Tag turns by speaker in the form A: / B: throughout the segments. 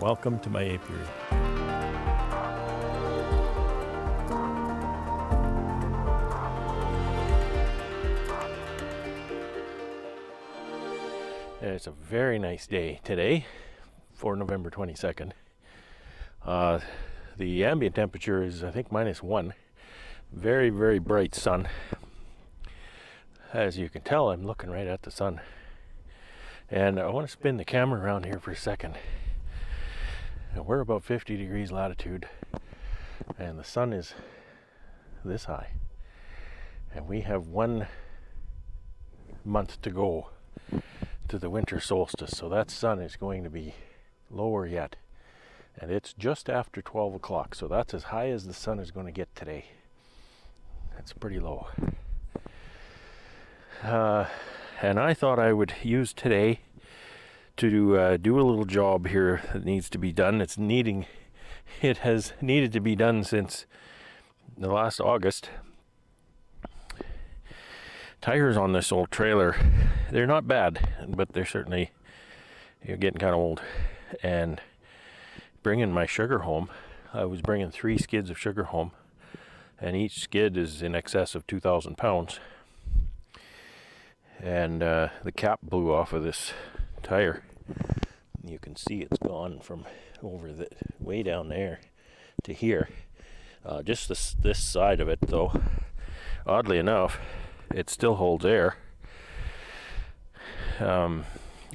A: Welcome to my apiary. It's a very nice day today for November 22nd. The ambient temperature is, I think, -1. Very, very bright sun. As you can tell, I'm looking right at the sun. And I want to spin the camera around here for a second. Now, we're about 50 degrees latitude, and the sun is this high. And we have 1 month to go to the winter solstice, so that sun is going to be lower yet. And it's just after 12 o'clock, so that's as high as the sun is going to get today. That's pretty low. And I thought I would use today to do a little job here that needs to be done. It has needed to be done since the last August. Tires on this old trailer, they're not bad, but they're certainly getting kind of old. And bringing my sugar home, I was bringing 3 skids of sugar home, and each skid is in excess of 2,000 pounds. And the cap blew off of this tire. You can see it's gone from over the way down there to here. Just this side of it, though, oddly enough, it still holds air. I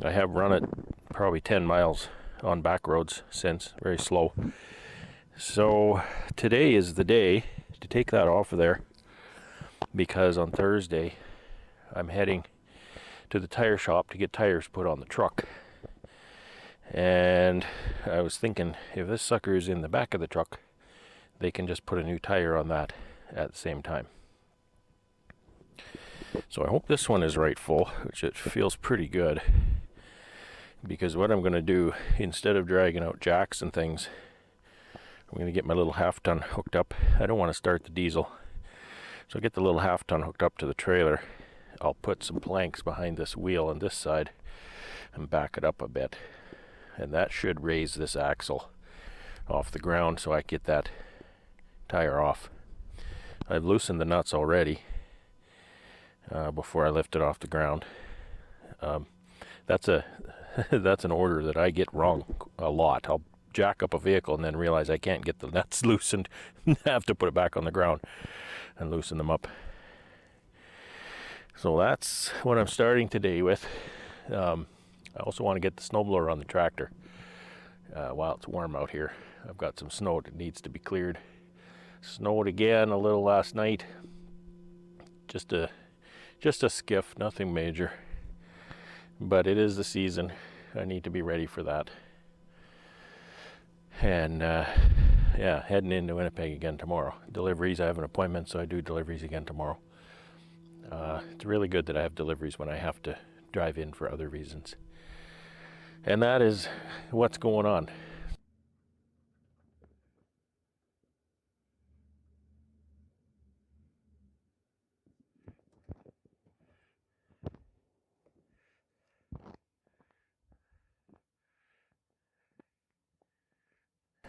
A: have run it probably 10 miles on back roads since, very slow. So today is the day to take that off of there, because on Thursday I'm heading to the tire shop to get tires put on the truck. And I was thinking, if this sucker is in the back of the truck, they can just put a new tire on that at the same time. So I hope this one is right full, which it feels pretty good. Because what I'm going to do, instead of dragging out jacks and things, I'm going to get my little half-ton hooked up. I don't want to start the diesel. So I'll get the little half-ton hooked up to the trailer. I'll put some planks behind this wheel on this side and back it up a bit. And that should raise this axle off the ground so I get that tire off. I've loosened the nuts already before I lift it off the ground. That's an order that I get wrong a lot. I'll jack up a vehicle and then realize I can't get the nuts loosened and have to put it back on the ground and loosen them up. So that's what I'm starting today with. I also want to get the snowblower on the tractor while it's warm out here. I've got some snow that needs to be cleared. Snowed again a little last night. Just a skiff, nothing major. But it is the season. I need to be ready for that. And yeah, heading into Winnipeg again tomorrow. Deliveries, I have an appointment, so I do deliveries again tomorrow. It's really good that I have deliveries when I have to drive in for other reasons. And that is what's going on.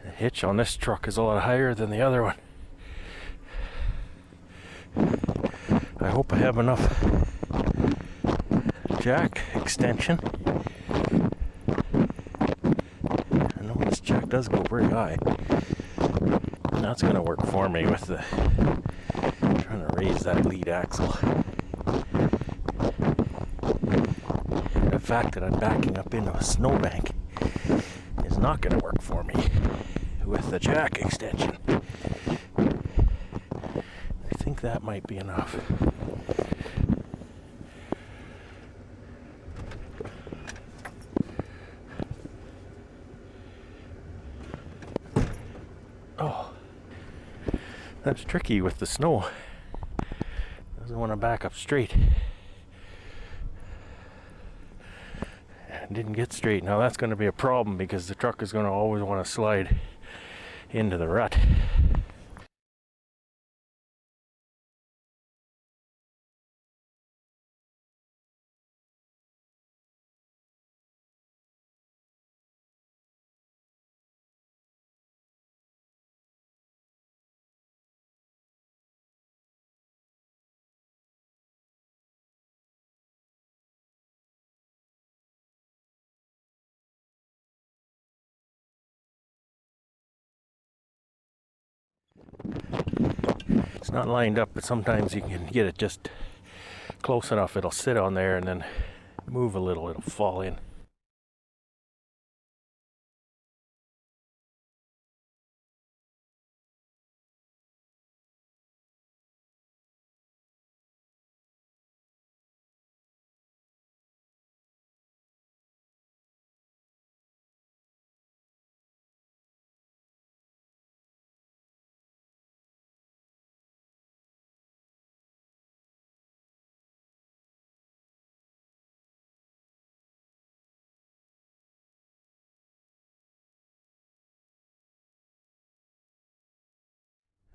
A: The hitch on this truck is a lot higher than the other one. I hope I have enough jack extension. I know this jack does go very high. And that's going to work for me with the trying to raise that lead axle. The fact that I'm backing up into a snowbank is not going to work for me with the jack extension. I think that might be enough. Oh, that's tricky with the snow. Doesn't want to back up straight. Didn't get straight. Now that's going to be a problem because the truck is going to always want to slide into the rut. It's not lined up, but sometimes you can get it just close enough, it'll sit on there and then move a little, it'll fall in.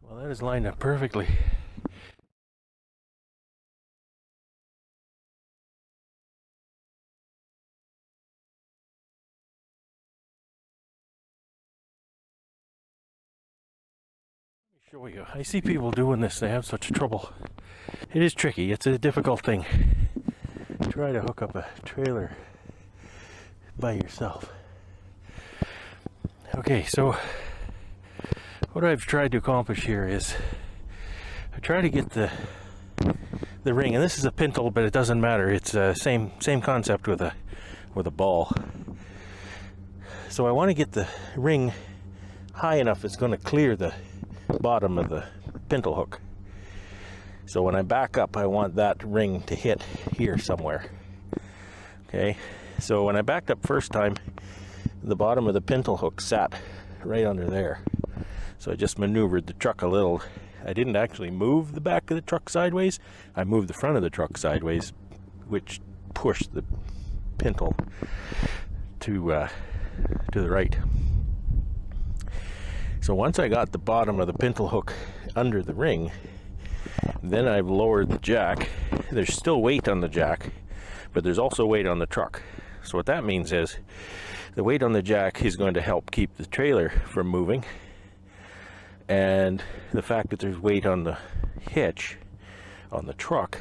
A: Well, that is lined up perfectly. Let me show you. I see people doing this, they have such trouble. It is tricky, it's a difficult thing. Try to hook up a trailer by yourself. Okay, so what I've tried to accomplish here is I try to get the ring, and this is a pintle, but it doesn't matter. It's same concept with a ball. So I want to get the ring high enough it's going to clear the bottom of the pintle hook. So when I back up, I want that ring to hit here somewhere. Okay, so when I backed up first time, the bottom of the pintle hook sat right under there. So I just maneuvered the truck a little. I didn't actually move the back of the truck sideways. I moved the front of the truck sideways, which pushed the pintle to the right. So once I got the bottom of the pintle hook under the ring, then I've lowered the jack. There's still weight on the jack, but there's also weight on the truck. So what that means is the weight on the jack is going to help keep the trailer from moving, and the fact that there's weight on the hitch on the truck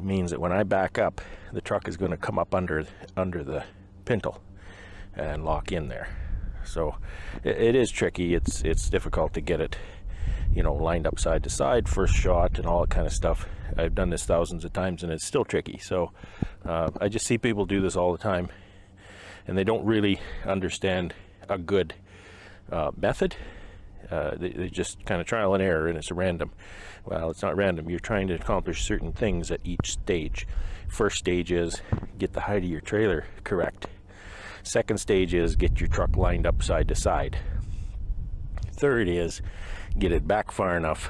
A: means that when I back up, the truck is going to come up under the pintle and lock in there. So it is tricky. It's difficult to get it, you know, lined up side to side, first shot, and all that kind of stuff. I've done this thousands of times, and it's still tricky. So I just see people do this all the time, and they don't really understand a good method. They just kind of trial and error, and it's random. Well, it's not random. You're trying to accomplish certain things at each stage. First stage is get the height of your trailer correct. Second stage is get your truck lined up side to side. Third is get it back far enough,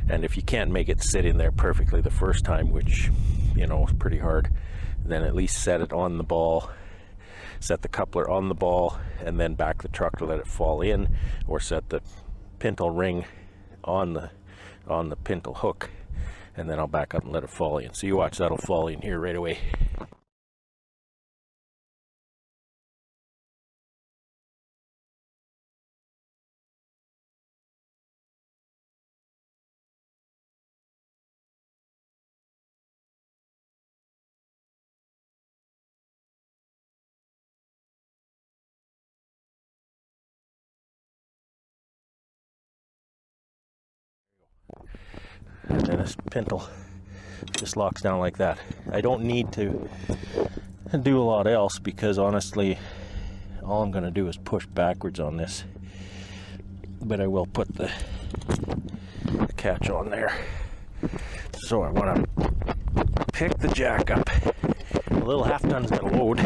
A: and if you can't make it sit in there perfectly the first time, which, you know, is pretty hard, then at least set it on the ball, set the coupler on the ball, and then back the truck to let it fall in, or set the pintle ring on the pintle hook, and then I'll back up and let it fall in. So you watch, that'll fall in here right away. And then this pintle just locks down like that. I don't need to do a lot else, because honestly all I'm going to do is push backwards on this, but I will put the catch on there. So I want to pick the jack up. A little half ton's going to load,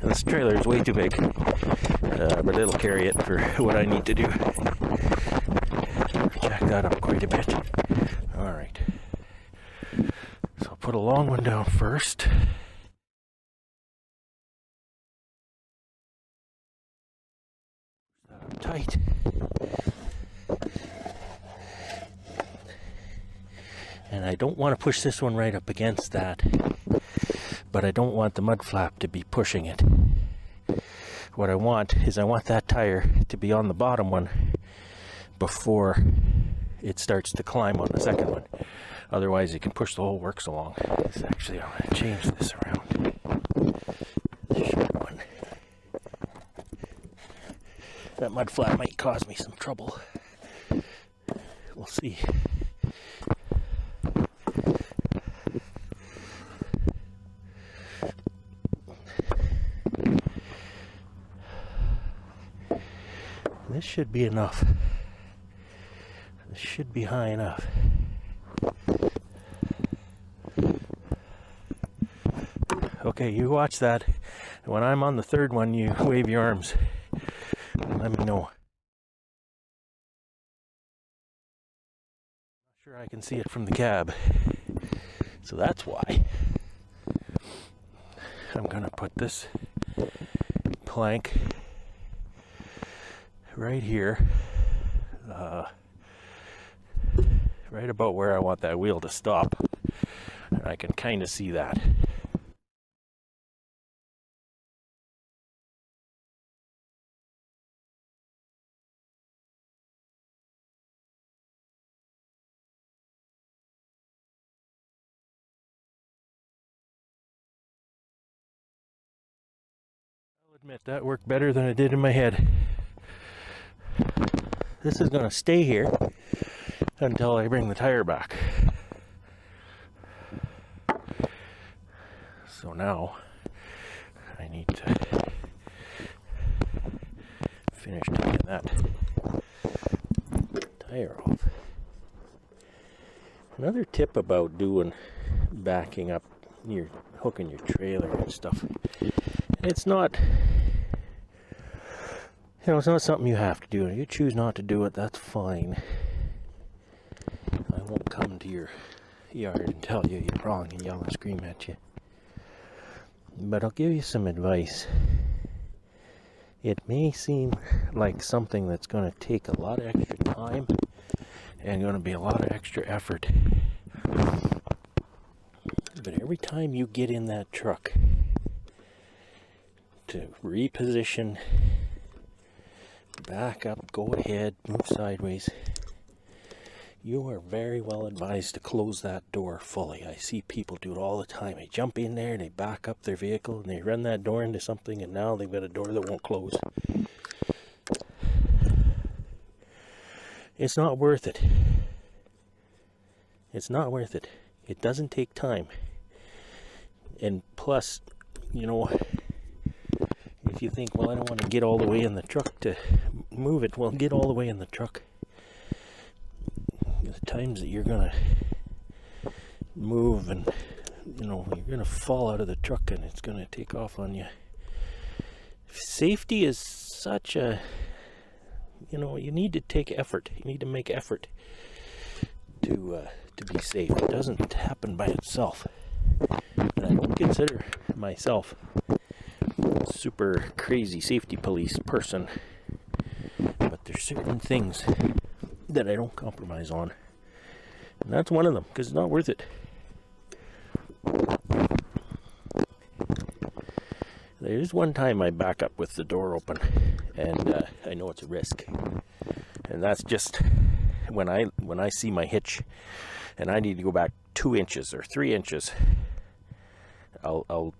A: and this trailer is way too big, but it'll carry it for what I need to do. Jack that up quite a bit. Alright, so I'll put a long one down first. That up tight. And I don't want to push this one right up against that, but I don't want the mud flap to be pushing it. What I want is I want that tire to be on the bottom one before it starts to climb on the second one. Otherwise, it can push the whole works along. Actually, I'm going to change this around. The short one. That mud flap might cause me some trouble. we'll see. This should be enough. This should be high enough. Okay, you watch that. When I'm on the third one, you wave your arms. Let me know. Not sure I can see it from the cab. So that's why I'm gonna put this plank right here, right about where I want that wheel to stop. And I can kind of see that. I'll admit that worked better than it did in my head. This is going to stay here until I bring the tire back. So now I need to finish taking that tire off. Another tip about backing up your hooking your trailer and stuff. It's not, it's not something you have to do. If you choose not to do it, that's fine. I won't come to your yard and tell you you're wrong and yell and scream at you. But I'll give you some advice. It may seem like something that's going to take a lot of extra time and going to be a lot of extra effort. But every time you get in that truck to reposition, back up, go ahead, move sideways, you are very well advised to close that door fully. I see people do it all the time. They jump in there, they back up their vehicle, and they run that door into something, and now they've got a door that won't close. It's not worth it. It's not worth it. It doesn't take time. And plus, if you think, well, I don't want to get all the way in the truck to move it, well, get all the way in the truck. The times that you're going to move and, you're going to fall out of the truck and it's going to take off on you. Safety is such a, you need to take effort. You need to make effort to be safe. It doesn't happen by itself. And I don't consider myself a super crazy safety police person, but there's certain things that I don't compromise on, and that's one of them, because it's not worth it. There's one time I back up with the door open, and I know it's a risk, and that's just when I see my hitch and I need to go back 2 inches or 3 inches. I'll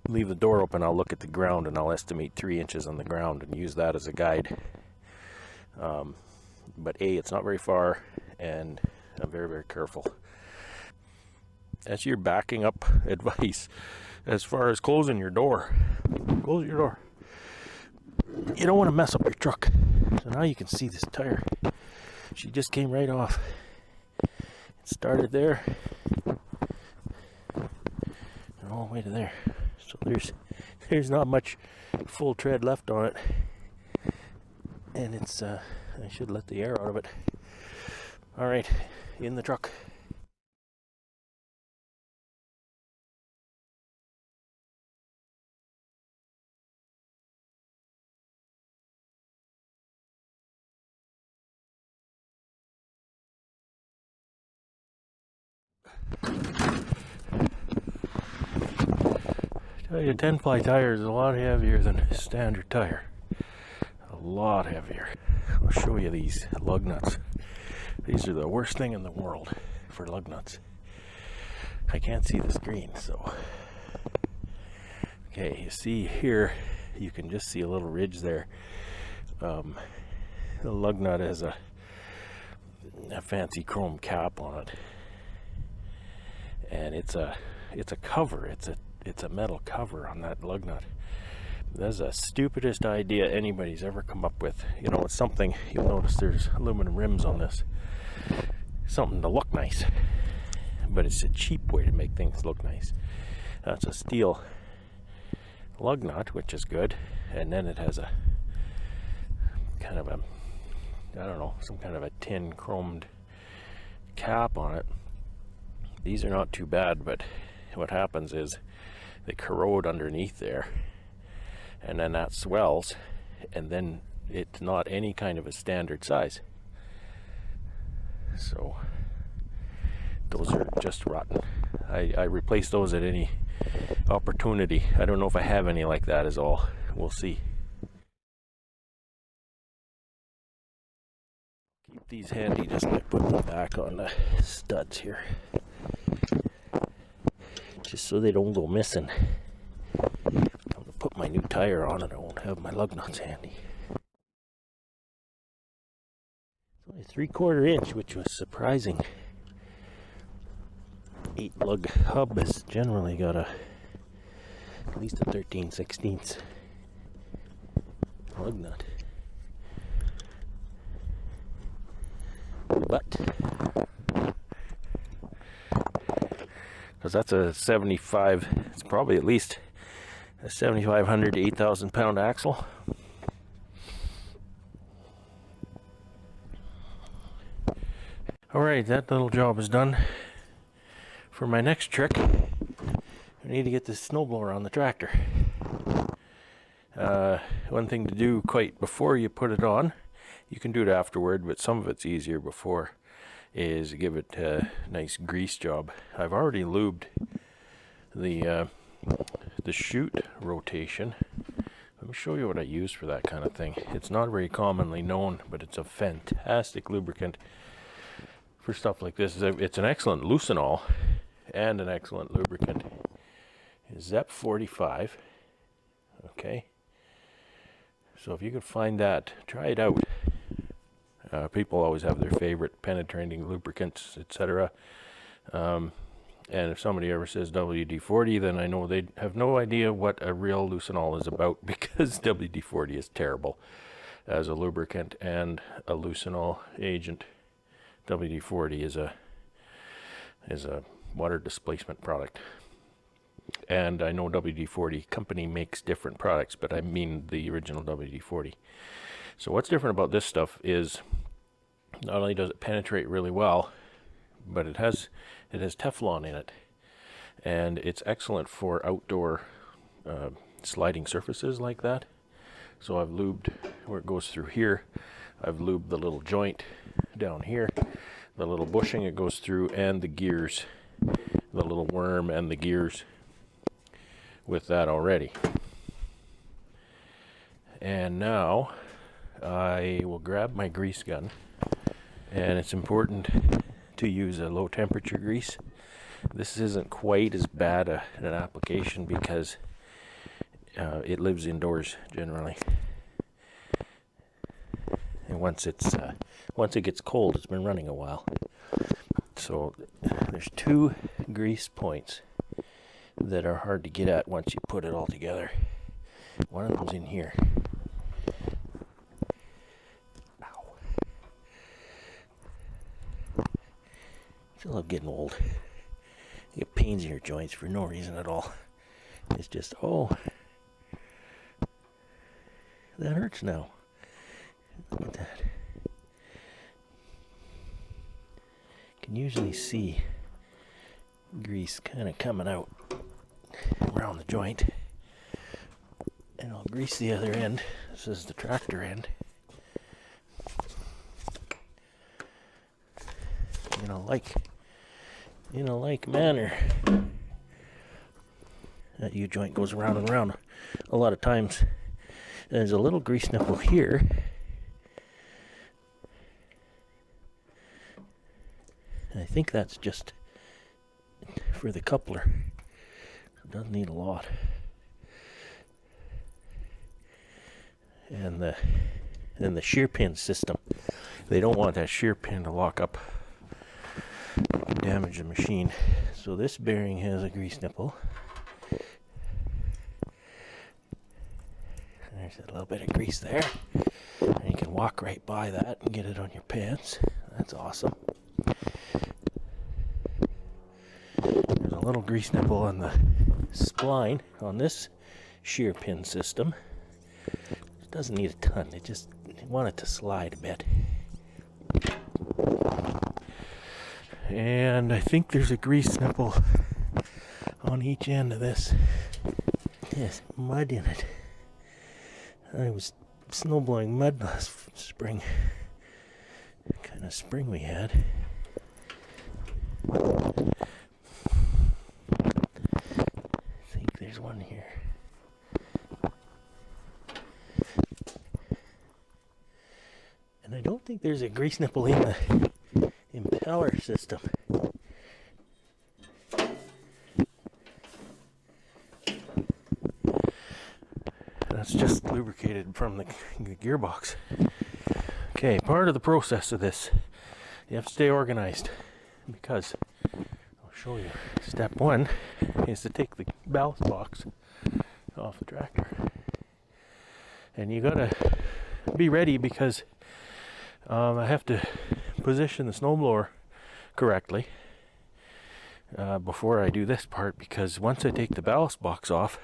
A: leave the door open, I'll look at the ground, and I'll estimate 3 inches on the ground and use that as a guide. But it's not very far, and I'm very, very careful. That's your backing up advice. As far as closing your door, close your door. You don't want to mess up your truck. So now you can see this tire. She just came right off. It started there, and all the way to there. So there's not much full tread left on it, and it's I should let the air out of it. All right, in the truck. Tell you, 10-ply tire is a lot heavier than a standard tire. A lot heavier. I'll show you these lug nuts. These are the worst thing in the world for lug nuts. I can't see the screen, so. Okay, you see here, you can just see a little ridge there. The lug nut has a fancy chrome cap on it, and it's a cover. It's a metal cover on that lug nut. That's the stupidest idea anybody's ever come up with. You know, it's something, you'll notice there's aluminum rims on this. Something to look nice. But it's a cheap way to make things look nice. That's a steel lug nut, which is good. And then it has a kind of a, I don't know, some kind of a tin chromed cap on it. These are not too bad, but what happens is they corrode underneath there. And then that swells, and then it's not any kind of a standard size. So those are just rotten. I replace those at any opportunity. I don't know if I have any like that is all. We'll see. Keep these handy just by putting them back on the studs here. Just so they don't go missing. Put my new tire on and I won't have my lug nuts handy. It's only 3/4 inch, which was surprising. 8 lug hub has generally got at least a 13/16 lug nut. But because that's a 75, it's probably at least a 7,500 to 8,000 pound axle. Alright, that little job is done. For my next trick, I need to get this snowblower on the tractor. One thing to do quite before you put it on, you can do it afterward, but some of it's easier before, is give it a nice grease job. I've already lubed the chute rotation. Let me show you what I use for that kind of thing. It's not very commonly known, but it's a fantastic lubricant for stuff like this. It's an excellent lucenol and an excellent lubricant. ZEP 45. Okay. So if you could find that, try it out. People always have their favorite penetrating lubricants, etc. And if somebody ever says WD-40, then I know they have no idea what a real lucenol is about, because WD-40 is terrible as a lubricant and a lucenol agent. WD-40 is a water displacement product. And I know WD-40 company makes different products, but I mean the original WD-40. So what's different about this stuff is not only does it penetrate really well, but it has Teflon in it, and it's excellent for outdoor sliding surfaces like that. So I've lubed where it goes through here. I've lubed the little joint down here, the little bushing it goes through, and the gears, the little worm and the gears with that already. And now I will grab my grease gun, and it's important to use a low temperature grease. This isn't quite as bad an application because it lives indoors generally, and once it gets cold, it's been running a while. So there's 2 grease points that are hard to get at once you put it all together. One of them's in here. I feel like getting old. You get pains in your joints for no reason at all. It's just, oh, that hurts now. Look at that. You can usually see grease kind of coming out around the joint. And I'll grease the other end. This is the tractor end. In a like manner. That U-joint goes around and around. A lot of times there's a little grease nipple here. And I think that's just for the coupler. It doesn't need a lot. And the shear pin system. they don't want that shear pin to lock up and damage the machine. So this bearing has a grease nipple. There's a little bit of grease there. And you can walk right by that and get it on your pants. That's awesome. There's a little grease nipple on the spline on this shear pin system. It doesn't need a ton, it just want it to slide a bit. And I think there's a grease nipple on each end of this. There's mud in it. I was snowblowing mud last spring. What kind of spring we had. I think there's one here. And I don't think there's a grease nipple in the impeller system. That's just lubricated from the gearbox. Okay, part of the process of this, you have to stay organized, because I'll show you. Step one is to take the ballast box off the tractor. And you gotta be ready, because I have to position the snowblower correctly before I do this part, because once I take the ballast box off,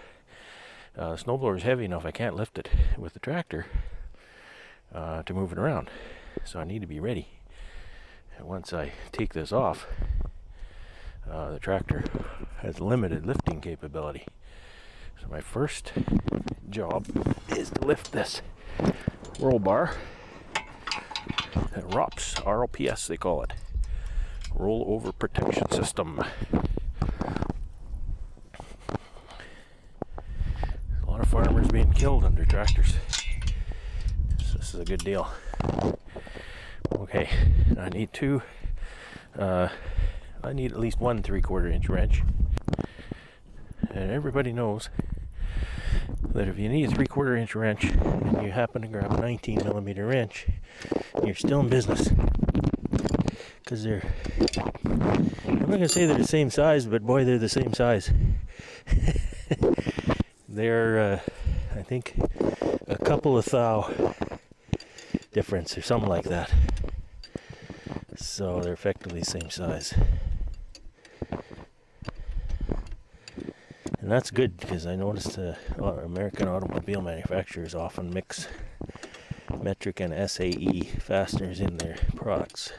A: the snowblower is heavy enough I can't lift it with the tractor to move it around. So I need to be ready. And once I take this off, the tractor has limited lifting capability. So my first job is to lift this roll bar. ROPS, ROPS they call it. Rollover Protection System. A lot of farmers being killed under tractors. So this is a good deal. Okay, I need I need at least one 3/4 inch wrench. And everybody knows that if you need a 3/4 inch wrench and you happen to grab a 19 millimeter wrench, you're still in business. Because they're, I'm not going to say they're the same size, but boy, they're the same size. They're, I think, a couple of thou difference or something like that. So they're effectively the same size. And that's good, because I noticed American automobile manufacturers often mix metric and SAE fasteners in their products.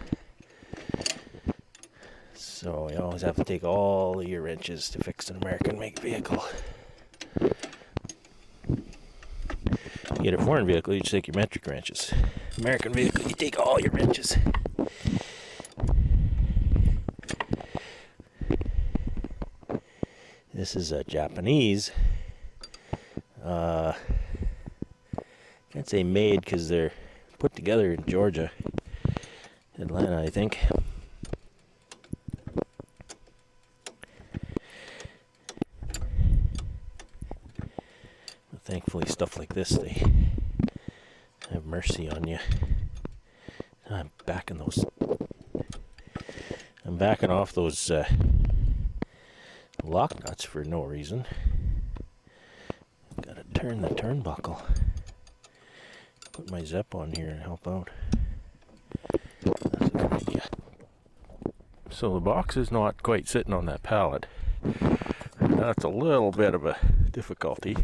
A: So you always have to take all of your wrenches to fix an American make vehicle. You get a foreign vehicle, you just take your metric wrenches. American vehicle, you take all your wrenches. This is a Japanese. Can't say made, because they're put together in Georgia, Atlanta, I think. But thankfully, stuff like this, they have mercy on you. I'm backing off those lock nuts for no reason. Gotta turn the turnbuckle. Put my Zep on here and help out. That's a good idea. So the box is not quite sitting on that pallet. That's a little bit of a difficulty.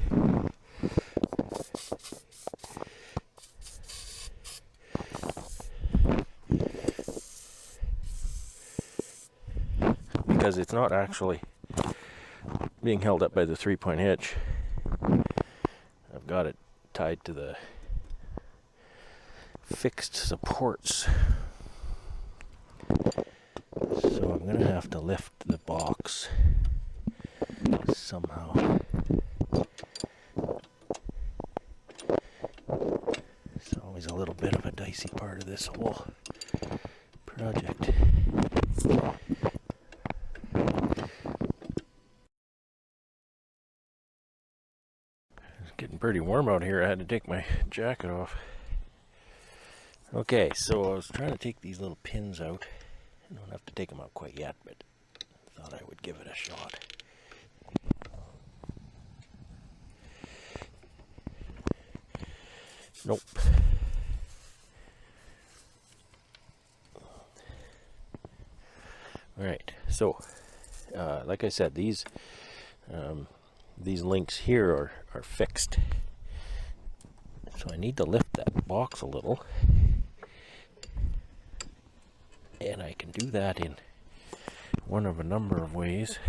A: Because it's not actually being held up by the 3-point hitch. I've got it tied to the fixed supports. So I'm going to have to lift the box somehow. It's always a little bit of a dicey part of this whole project. It's getting pretty warm out here. I had to take my jacket off. Okay, so I was trying to take these little pins out. I don't have to take them out quite yet, but thought I would give it a shot. Nope. Alright, so like I said, these links here are fixed. So I need to lift that box a little. And I can do that in one of a number of ways.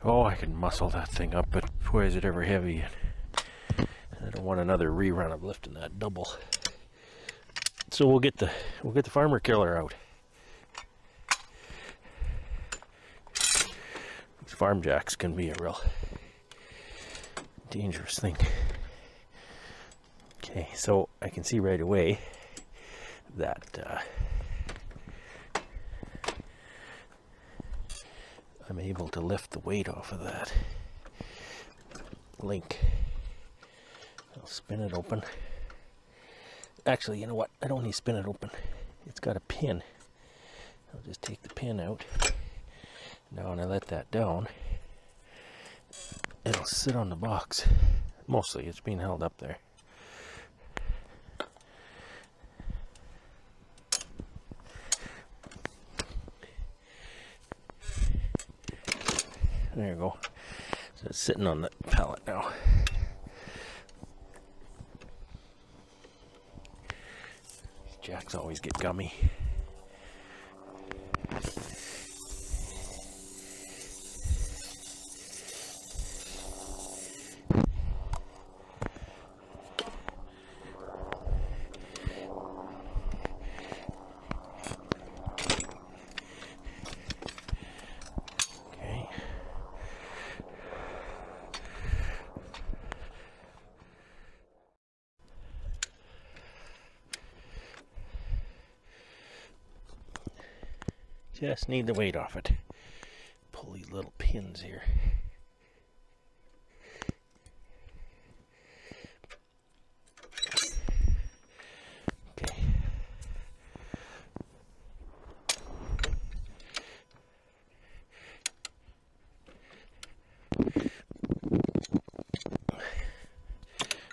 A: Oh, I can muscle that thing up, but boy is it ever heavy. I don't want another rerun of lifting that double. So we'll get the farmer killer out. These farm jacks can be a real dangerous thing. Okay, so I can see right away that I'm able to lift the weight off of that link. I'll spin it open. Actually, you know what? I don't need to spin it open. It's got a pin. I'll just take the pin out. Now when I let that down, it'll sit on the box. Mostly it's being held up there. There you go. So it's sitting on the pallet now. These jacks always get gummy. Just need the weight off it. Pull these little pins here. Okay.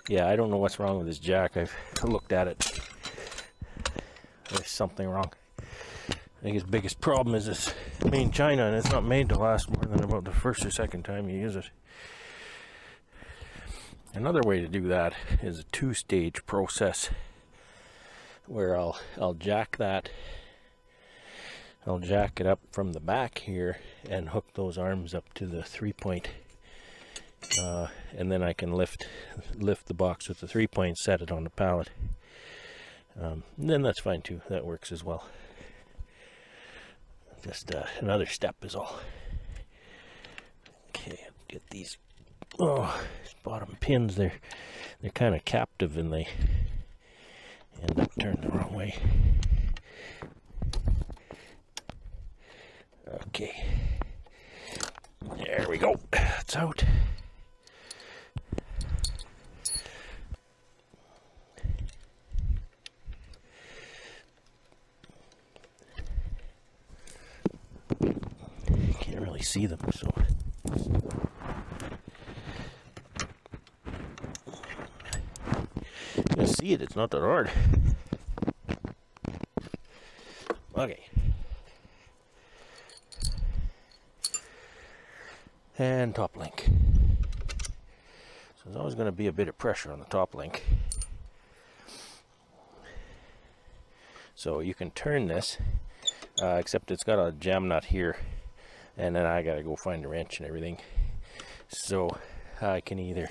A: Yeah, I don't know what's wrong with this jack. I've looked at it. There's something wrong. I think his biggest problem is it's made in China and it's not made to last more than about the first or second time you use it. Another way to do that is a two-stage process where I'll jack that. I'll jack it up from the back here and hook those arms up to the 3-point, and then I can lift the box with the 3-point, set it on the pallet. Then that's fine too. That works as well. Just another step is all. Okay, get these bottom pins. They're kind of captive and they end up turned the wrong way. Okay, there we go. It's out. Can't really see them, so you can see it. It's not that hard. Okay. And top link. So there's always going to be a bit of pressure on the top link. So you can turn this, except it's got a jam nut here, and then I got to go find a wrench and everything. So I can either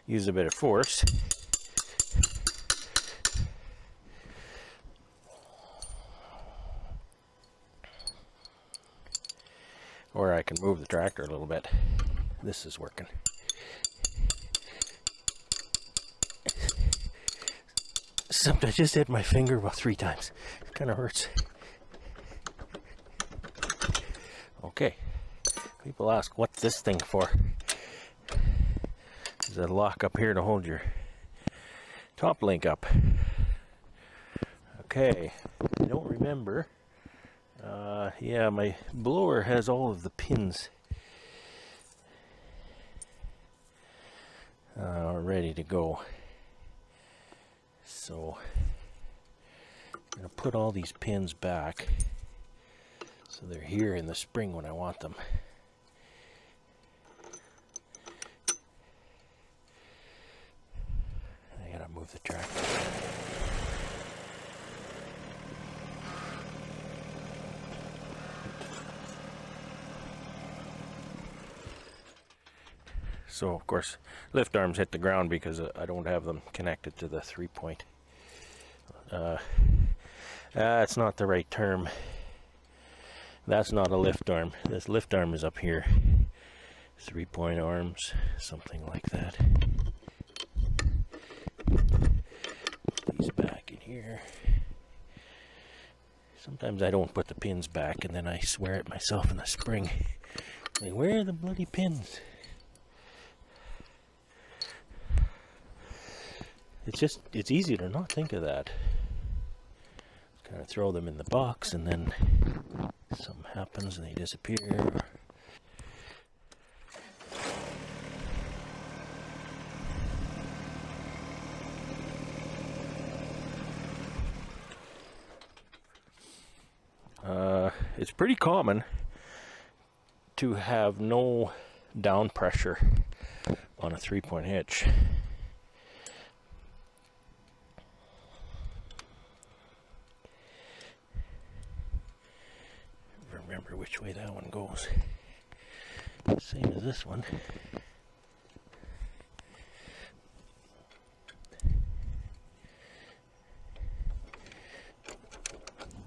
A: use a bit of force, or I can move the tractor a little bit. This is working. Something I just hit my finger about 3 times. It kind of hurts. Okay. People ask, what's this thing for? There's a lock up here to hold your top link up. Okay, I don't remember. Yeah, my blower has all of the pins ready to go. So I'm going to put all these pins back so they're here in the spring when I want them. I gotta move the tractor. So of course lift arms hit the ground because I don't have them connected to the 3-point. That's not the right term. That's not a lift arm. This lift arm is up here. 3-point arms, something like that. Put these back in here. Sometimes I don't put the pins back and then I swear at myself in the spring. Like, where are the bloody pins? It's easy to not think of that. Kind of throw them in the box and then something happens and they disappear. It's pretty common to have no down pressure on a 3-point hitch. Remember which way that one goes. Same as this one.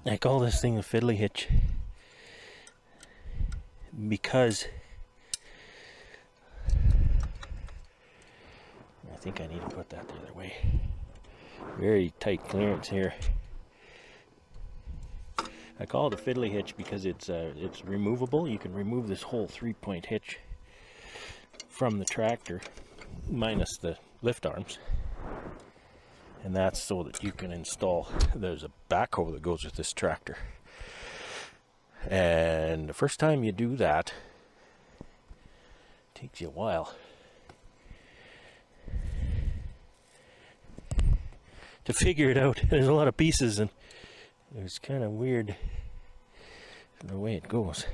A: I call this thing a fiddly hitch because I think I need to put that the other way. Very tight clearance here. I call it a fiddly hitch because it's removable. You can remove this whole 3-point hitch from the tractor, minus the lift arms. And that's so that you can install, there's a backhoe that goes with this tractor. And the first time you do that, it takes you a while to figure it out. There's a lot of pieces and it's kind of weird the way it goes.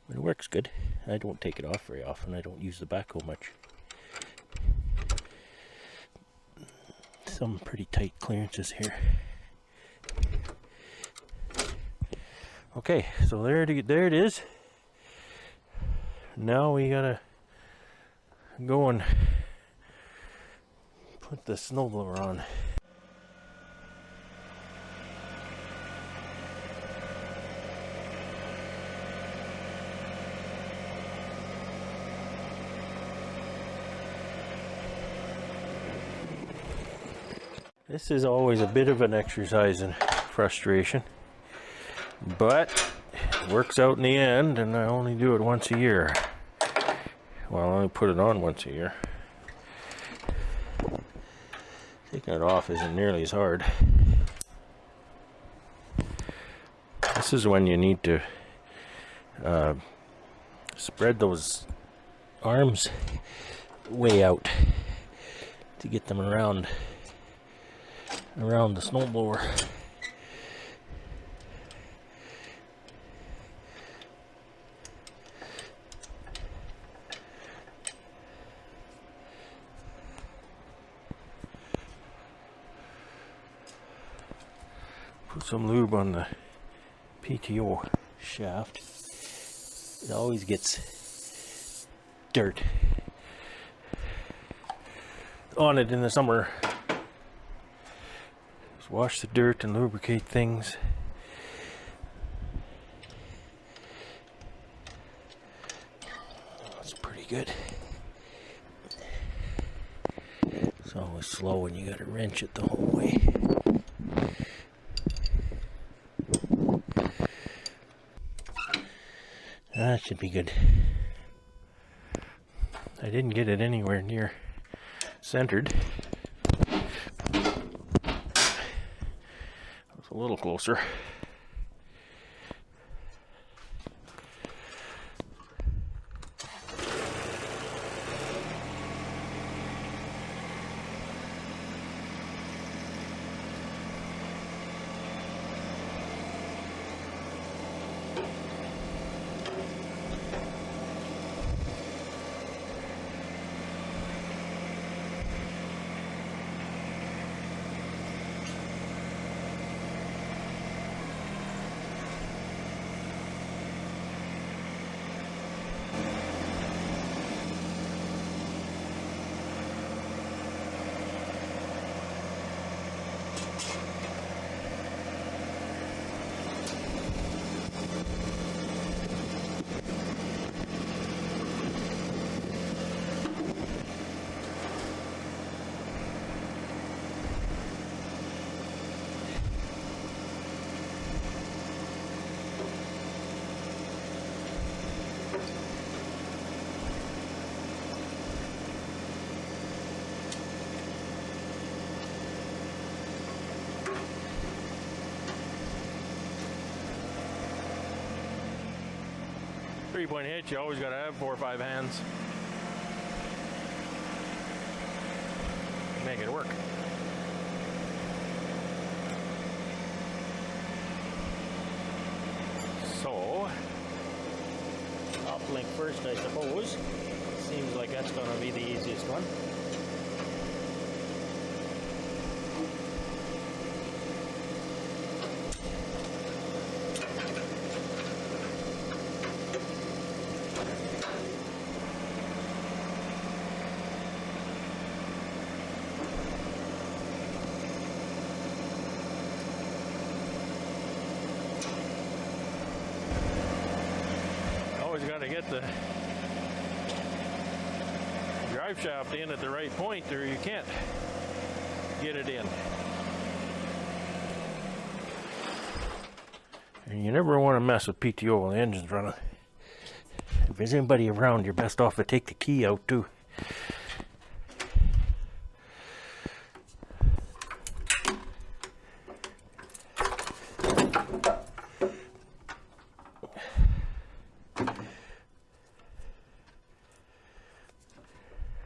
A: But it works good. I don't take it off very often. I don't use the backhoe much. Some pretty tight clearances here. Okay, so there it is. Now we gotta go and put the snowblower on. This is always a bit of an exercise in frustration, but it works out in the end, and I only do it once a year. Well, I only put it on once a year. Taking it off isn't nearly as hard. This is when you need to spread those arms way out to get them around the snowblower. Put some lube on the PTO shaft. It always gets dirt on it in the summer. Just wash the dirt and lubricate things. That's pretty good. It's always slow and you gotta wrench it the whole way. That should be good. I didn't get it anywhere near centered. It's a little closer. Three-point hitch, you always got to have 4 or 5 hands. Make it work. So, uplink first, I suppose. Seems like that's going to be the easiest one. Always got to get the drive shaft in at the right point or you can't get it in. And you never want to mess with PTO while the engine's running. If there's anybody around, you're best off to take the key out too.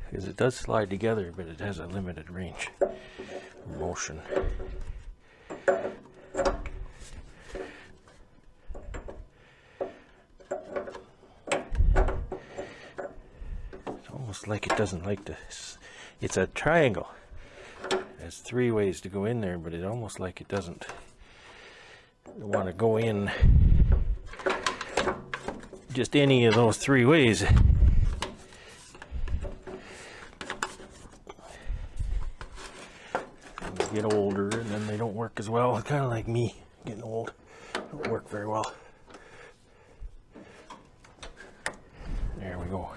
A: Because it does slide together, but it has a limited range of motion. It's almost like it doesn't like to. It's a triangle. There's 3 ways to go in there, but it's almost like it doesn't want to go in just any of those 3 ways. Get older and then they don't work as well. Kind of like me getting old, don't work very well. There we go.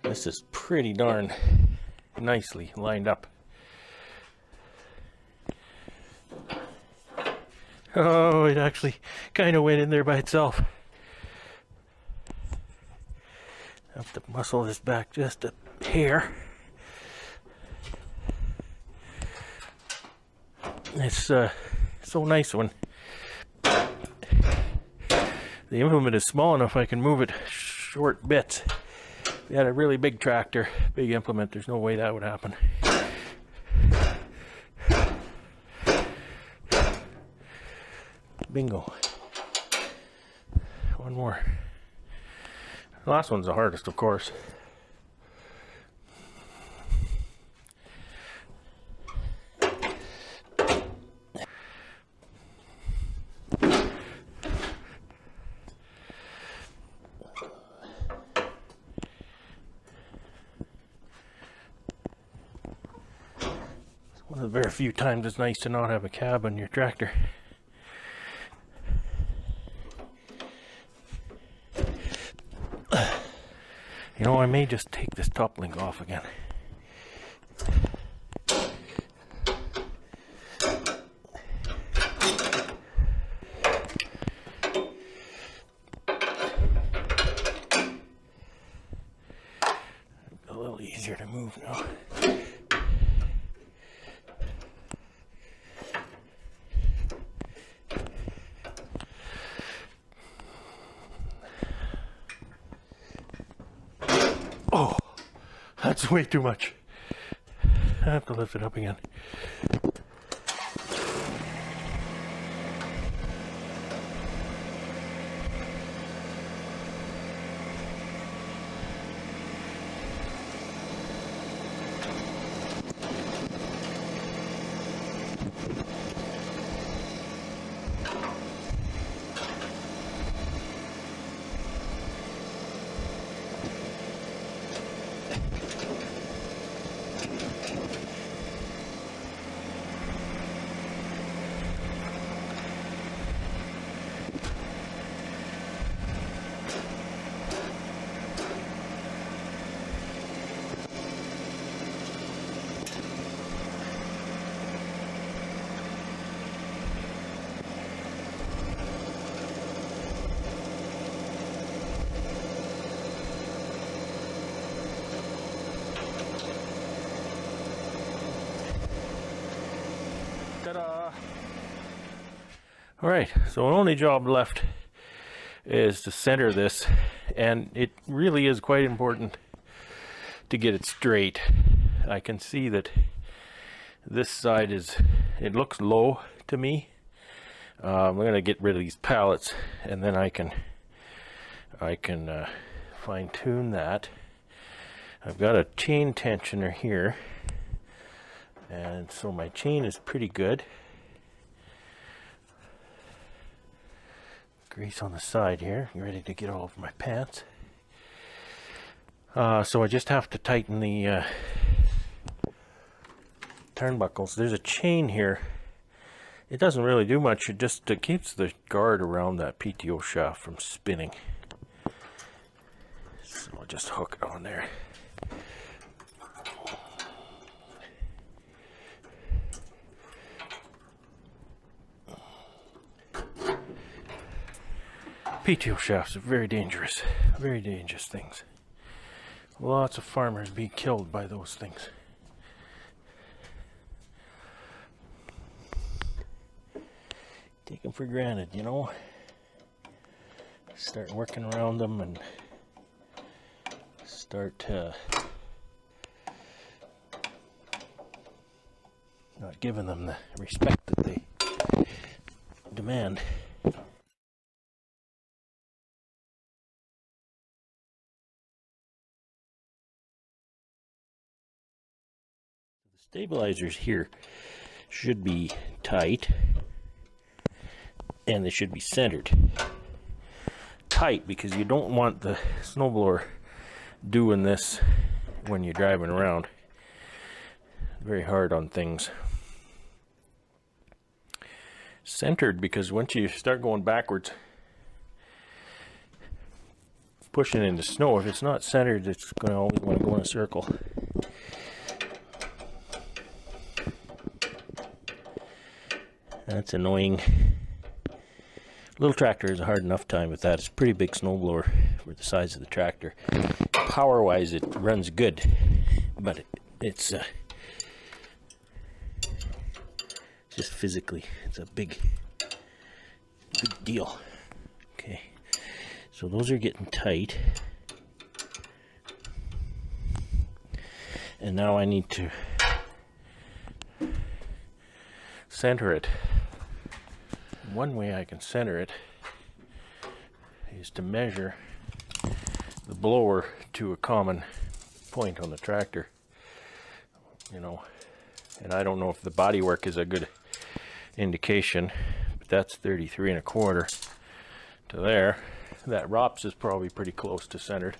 A: This is pretty darn nicely lined up. Oh, it actually kind of went in there by itself. Have to muscle this back just a hair. It's so nice when the implement is small enough I can move it short bits. If you had a really big tractor, big implement, there's no way that would happen. Bingo. One more. The last one's the hardest, of course. One of the very few times it's nice to not have a cab on your tractor. You know, I may just take this top link off again. little easier to move now. Oh, that's way too much. I have to lift it up again. Ta-da! All right, so the only job left is to center this, and it really is quite important to get it straight. I can see that this side it looks low to me. I'm going to get rid of these pallets, and then I can fine-tune that. I've got a chain tensioner here, and so my chain is pretty good. Grease on the side here, ready to get all over my pants. So I just have to tighten the turnbuckles. There's a chain here. It doesn't really do much. It just keeps the guard around that PTO shaft from spinning. So I'll just hook it on there. PTO shafts are very dangerous things. Lots of farmers be killed by those things. Take them for granted, you know. Start working around them and start not giving them the respect that they demand. Stabilizers here should be tight, and they should be centered. Tight because you don't want the snowblower doing this when you're driving around. Very hard on things. Centered because once you start going backwards, pushing into snow, if it's not centered, it's going to always want to go in a circle. That's annoying. Little tractor is a hard enough time with that. It's a pretty big snowblower for the size of the tractor. Power-wise, it runs good, but it's just physically, it's a big deal. Okay, so those are getting tight, and now I need to center it. One way I can center it is to measure the blower to a common point on the tractor, you know, and I don't know if the body work is a good indication, but that's 33 1/4 to there. That ROPS is probably pretty close to centered.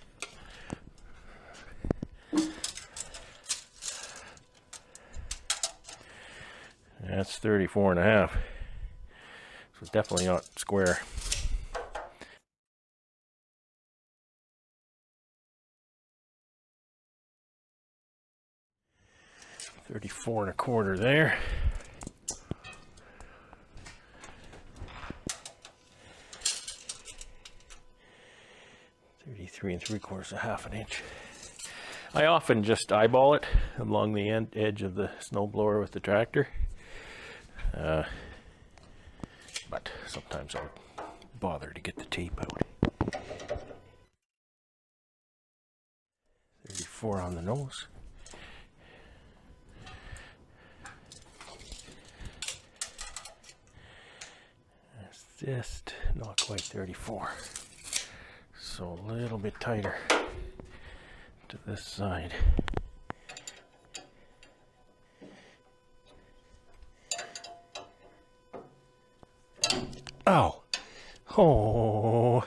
A: That's 34 1/2. So it's definitely not square. $34 1/4 there. $33 3/4, a 1/2 inch. I often just eyeball it along the edge of the snowblower with the tractor. But sometimes I'll bother to get the tape out. 34 on the nose. That's just not quite 34. So a little bit tighter to this side. Ow! Oh!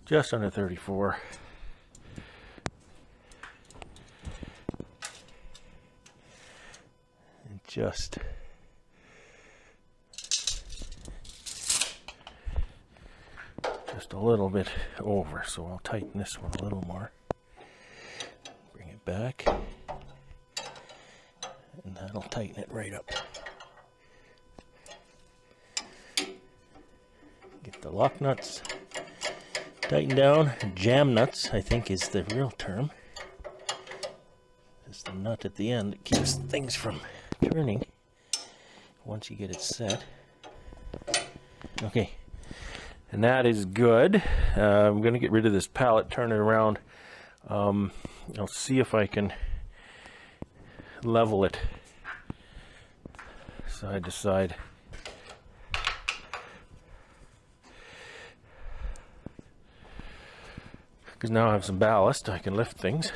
A: Just under 34. And just a little bit over, so I'll tighten this one a little more. Bring it back, and that'll tighten it right up. Get the lock nuts tightened down. Jam nuts, I think, is the real term. Just the nut at the end that keeps things from turning once you get it set. Okay. And that is good. I'm going to get rid of this pallet, turn it around. I'll see if I can level it side to side. Because now I have some ballast, I can lift things.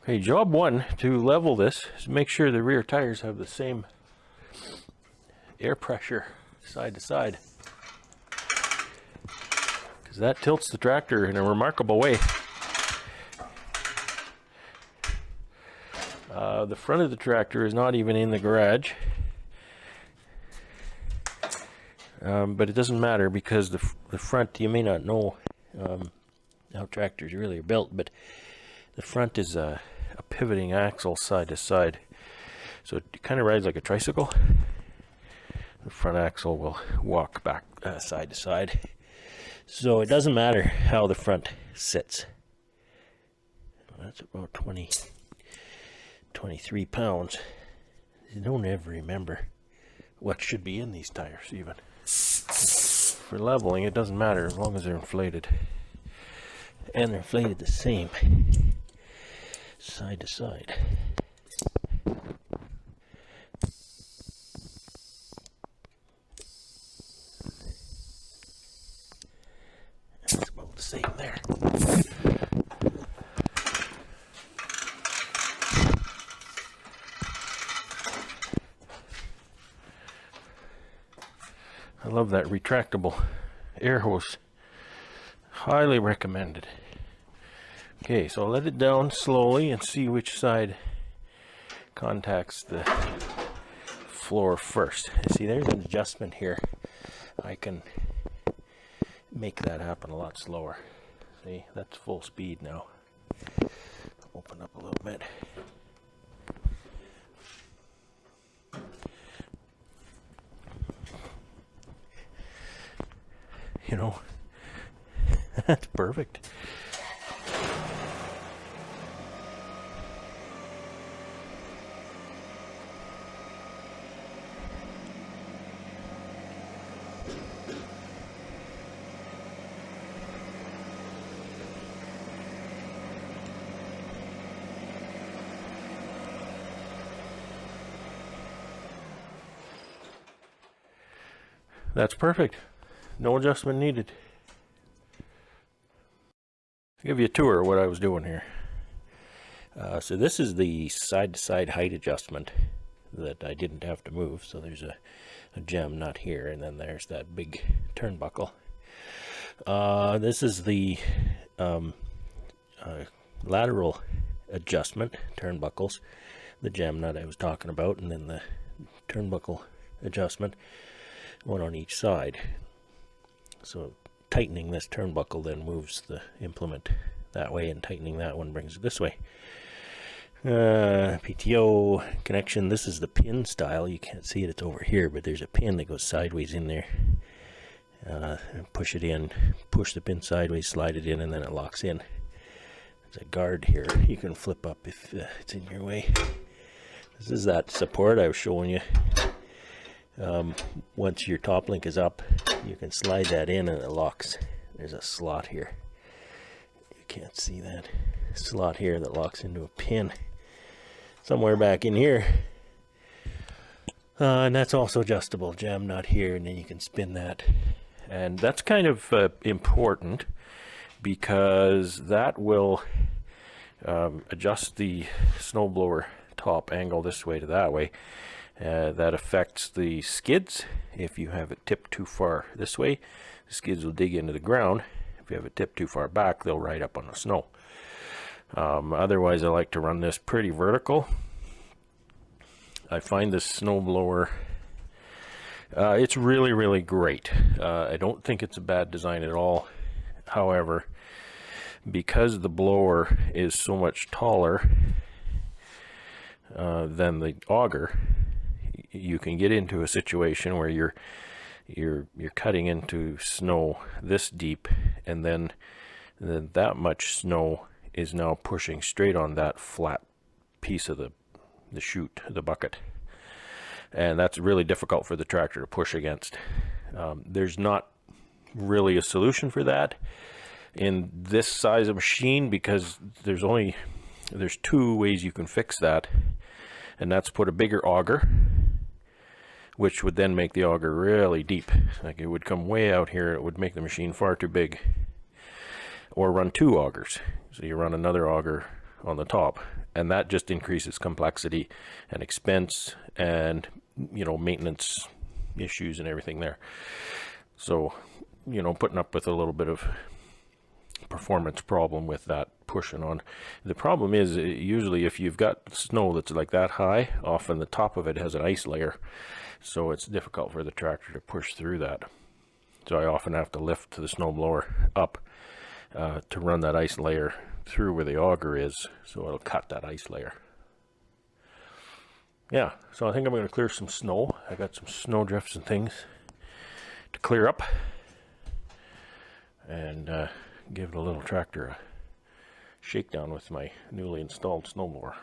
A: Okay, job one to level this is make sure the rear tires have the same air pressure side to side, because that tilts the tractor in a remarkable way. The front of the tractor is not even in the garage, but it doesn't matter because the front, you may not know how tractors really are built, but the front is a pivoting axle side to side, so it kind of rides like a tricycle. The front axle will walk back side to side, so it doesn't matter how the front sits. That's about 23 pounds. You don't ever remember what should be in these tires even. For leveling, it doesn't matter as long as they're inflated, and they're inflated the same side to side. That's about the same there. I love that retractable air hose. Highly recommended. Okay, so I'll let it down slowly and see which side contacts the floor first. See, there's an adjustment here. I can make that happen a lot slower. See, that's full speed now. Open up a little bit. You know, that's perfect. That's perfect. No adjustment needed. I'll give you a tour of what I was doing here. So this is the side-to-side height adjustment that I didn't have to move. So there's a a gem nut here, and then there's that big turnbuckle. This is the lateral adjustment turnbuckles, the gem nut I was talking about, and then the turnbuckle adjustment, one on each side. So tightening this turnbuckle then moves the implement that way, and tightening that one brings it this way. PTO connection, this is the pin style. You can't see it, it's over here, but there's a pin that goes sideways in there. Push it in, push the pin sideways, slide it in, and then it locks in. There's a guard here you can flip up if it's in your way. This is that support I was showing you. Once your top link is up, you can slide that in and it locks. There's a slot here. You can't see that slot here that locks into a pin somewhere back in here. And that's also adjustable, gem nut here, and then you can spin that. And that's kind of important, because that will adjust the snowblower top angle this way to that way. That affects the skids. If you have it tipped too far this way, the skids will dig into the ground. If you have it tipped too far back, they'll ride up on the snow. Otherwise, I like to run this pretty vertical. I find this snowblower, it's really, really great. I don't think it's a bad design at all. However, because the blower is so much taller than the auger, you can get into a situation where you're cutting into snow this deep, and then that much snow is now pushing straight on that flat piece of the chute, the bucket, and that's really difficult for the tractor to push against. There's not really a solution for that in this size of machine, because there's two ways you can fix that, and that's put a bigger auger, which would then make the auger really deep. Like, it would come way out here, it would make the machine far too big. Or run two augers. So you run another auger on the top, and that just increases complexity and expense and, maintenance issues and everything there. So, putting up with a little bit of performance problem with that pushing on. The problem is, usually if you've got snow that's like that high, often the top of it has an ice layer, so it's difficult for the tractor to push through that. So I often have to lift the snowblower up to run that ice layer through where the auger is, so it'll cut that ice layer. Yeah, so I think I'm going to clear some snow. I got some snow drifts and things to clear up, and give the little tractor a shakedown with my newly installed snowblower.